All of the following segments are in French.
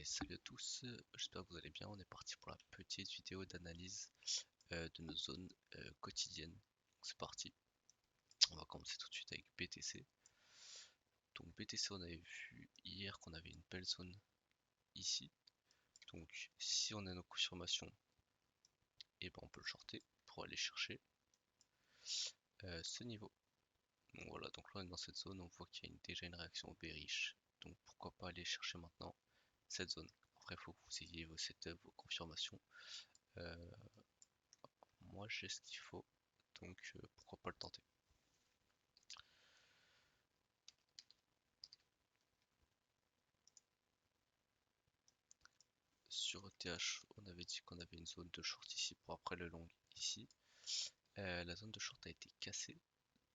salut à tous, j'espère que vous allez bien. On est parti pour la petite vidéo d'analyse de nos zones quotidiennes. C'est parti, on va commencer tout de suite avec BTC. Donc BTC, on avait vu hier qu'on avait une belle zone ici. Donc si on a nos confirmations, et ben on peut le shorter pour aller chercher ce niveau. Donc voilà, donc là on est dans cette zone, on voit qu'il y a déjà une réaction bearish. Donc pourquoi pas aller chercher maintenant cette zone. Après il faut que vous ayez vos setups, vos confirmations. Euh, Moi j'ai ce qu'il faut, donc pourquoi pas le tenter. Sur ETH, on avait dit qu'on avait une zone de short ici pour après le long ici. La zone de short a été cassée,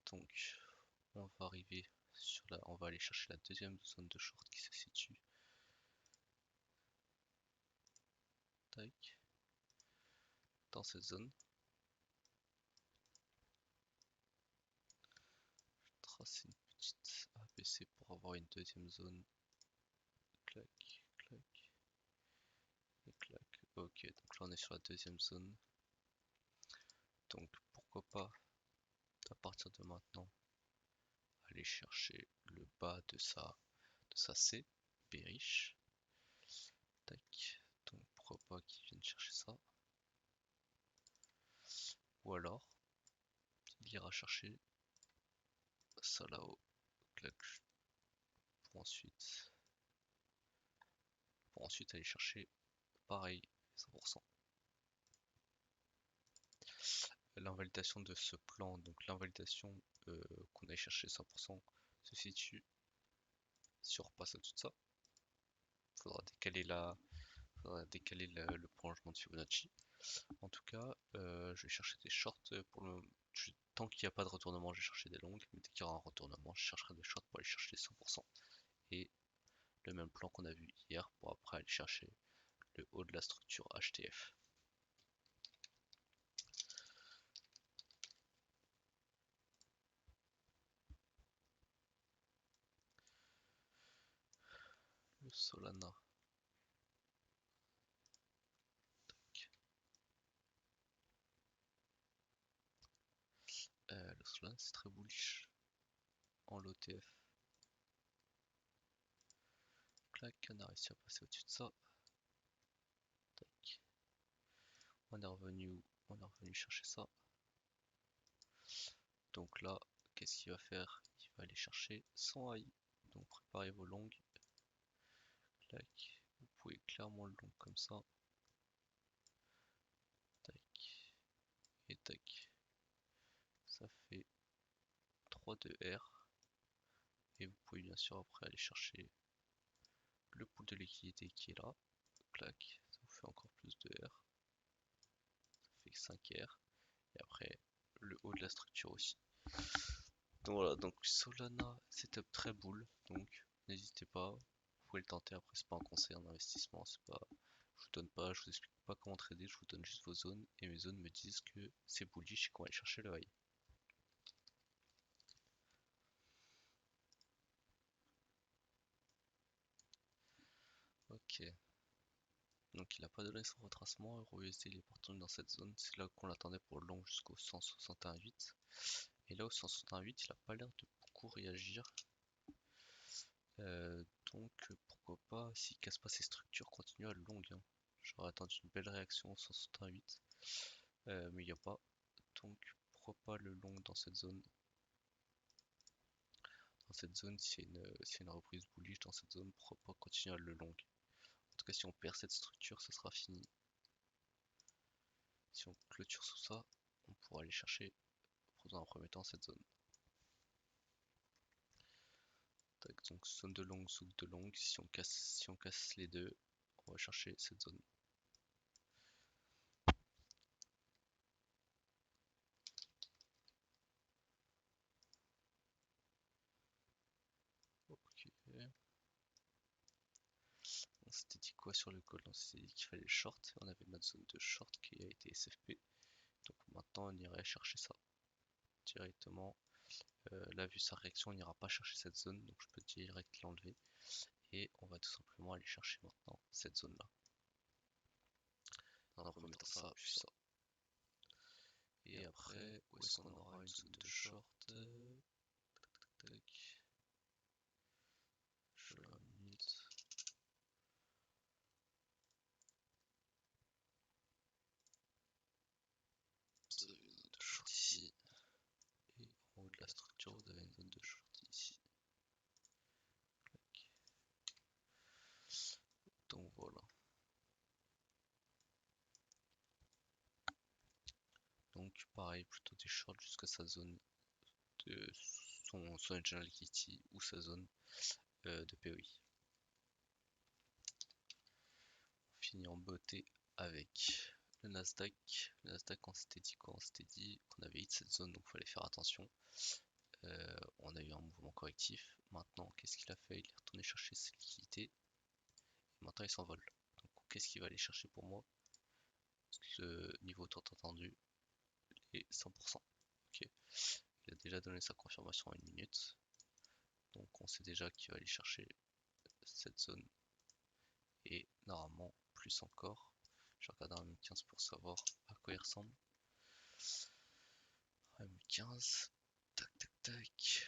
donc on va arriver sur la, on va aller chercher la deuxième zone de short qui se situe. Tac, dans cette zone. Tracer une petite ABC pour avoir une deuxième zone. Clac, clac, et clac. Ok, donc là on est sur la deuxième zone. Donc pourquoi pas à partir de maintenant aller chercher le bas de sa C, bearish. Tac, donc pourquoi pas qu'ils viennent chercher ça. Ou alors, il ira chercher ça là-haut, clac, pour ensuite aller chercher pareil 100%. L'invalidation de ce plan, donc l'invalidation qu'on aille chercher 100% se situe si on repasse au-dessus de ça. Il faudra décaler le prolongement de Fibonacci. En tout cas, je vais chercher des shorts pour le. Tant qu'il n'y a pas de retournement, je vais chercher des longues, mais dès qu'il y aura un retournement, je chercherai des shorts pour aller chercher 100%. Et le même plan qu'on a vu hier pour après aller chercher le haut de la structure HTF. Le Solana. Le Solana c'est très bullish en l'OTF. Clac, on a réussi à passer au-dessus de ça. Tac. On est revenu chercher ça. Donc là, qu'est-ce qu'il va faire? Il va aller chercher son high. Donc préparez vos longues. Clac. Vous pouvez clairement le long comme ça. Tac. Et tac. Ça fait 3 de R. Et vous pouvez bien sûr après aller chercher le pool de liquidité qui est là. Clac. Ça vous fait encore plus de R. Ça fait 5 R. Et après le haut de la structure aussi. Donc voilà, donc Solana setup très bull, donc n'hésitez pas, vous pouvez le tenter. Après c'est pas un conseil en investissement, c'est pas, je vous donne pas, je vous explique pas comment trader, je vous donne juste vos zones et mes zones me disent que c'est bullish et qu'on va aller chercher le high. Ok, donc il a pas donné son retracement, EURUSD il est parti dans cette zone, c'est là qu'on l'attendait pour le long jusqu'au 161.8. Et là au 161.8 il a pas l'air de beaucoup réagir. Donc pourquoi pas, s'il casse pas ses structures, continuer à le long, hein. J'aurais attendu une belle réaction au 168, mais il n'y a pas. Donc pourquoi pas le long dans cette zone. Dans cette zone, s'il y a une reprise bullish dans cette zone, pourquoi pas continuer à le long. En tout cas, si on perd cette structure, ça sera fini. Si on clôture sous ça, on pourra aller chercher dans un premier temps cette zone. Tac, donc zone de longue, zone de longue. Si on casse les deux, on va chercher cette zone. Ok. On s'était dit quoi sur le call? On s'était dit qu'il fallait short. On avait notre zone de short qui a été SFP. Donc maintenant on irait chercher ça directement. Là vu sa réaction, on n'ira pas chercher cette zone, donc je peux direct l'enlever. Et on va tout simplement aller chercher maintenant cette zone là. Dans un premier temps ça, puis ça. Et après, où est-ce qu'on aura une zone de short? Tac, tac. Je la minute. Vous avez une zone de short ici. Et en haut de la structure, vous avez une zone de short ici. Donc voilà. Donc pareil, plutôt des shorts jusqu'à sa zone de son Angel Liquidity ou sa zone de POI. On finit en beauté avec le Nasdaq. Le Nasdaq, on s'était dit quoi? On s'était dit qu'on avait hit cette zone, donc il fallait faire attention. On a eu un mouvement correctif. Maintenant, qu'est-ce qu'il a fait? Il est retourné chercher ses liquidités. Et maintenant, il s'envole. Donc, qu'est-ce qu'il va aller chercher pour moi? Le niveau tant attendu est 100%. Ok. Il a déjà donné sa confirmation en 1 minute. Donc, on sait déjà qu'il va aller chercher cette zone. Et normalement, plus encore. Je vais regarder un M15 pour savoir à quoi il ressemble. M15. Tac, tac, tac.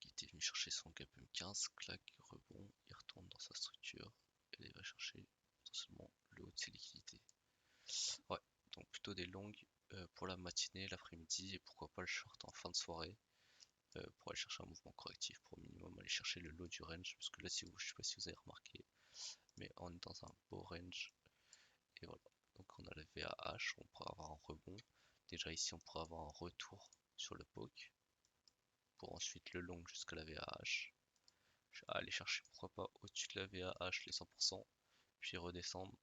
Il était venu chercher son gap M15, clac, rebond, il retourne dans sa structure et il va chercher potentiellement le haut de ses liquidités. Ouais, donc plutôt des longues pour la matinée, l'après-midi et pourquoi pas le short en fin de soirée pour aller chercher un mouvement correctif pour au minimum aller chercher le low du range parce que là si vous, je sais pas si vous avez remarqué mais on est dans un beau range et voilà. Donc on a le VAH, on pourra avoir un rebond. Déjà ici on pourra avoir un retour sur le poke pour ensuite le long jusqu'à la VAH. Aller chercher pourquoi pas au-dessus de la VAH les 100%, puis redescendre,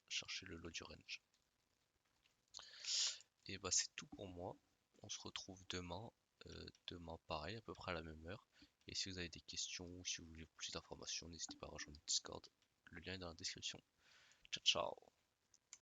chercher le lot du range. Et bah c'est tout pour moi. On se retrouve demain, demain pareil, à peu près à la même heure. Et si vous avez des questions ou si vous voulez plus d'informations, n'hésitez pas à rejoindre le Discord. Le lien est dans la description. Ciao ciao.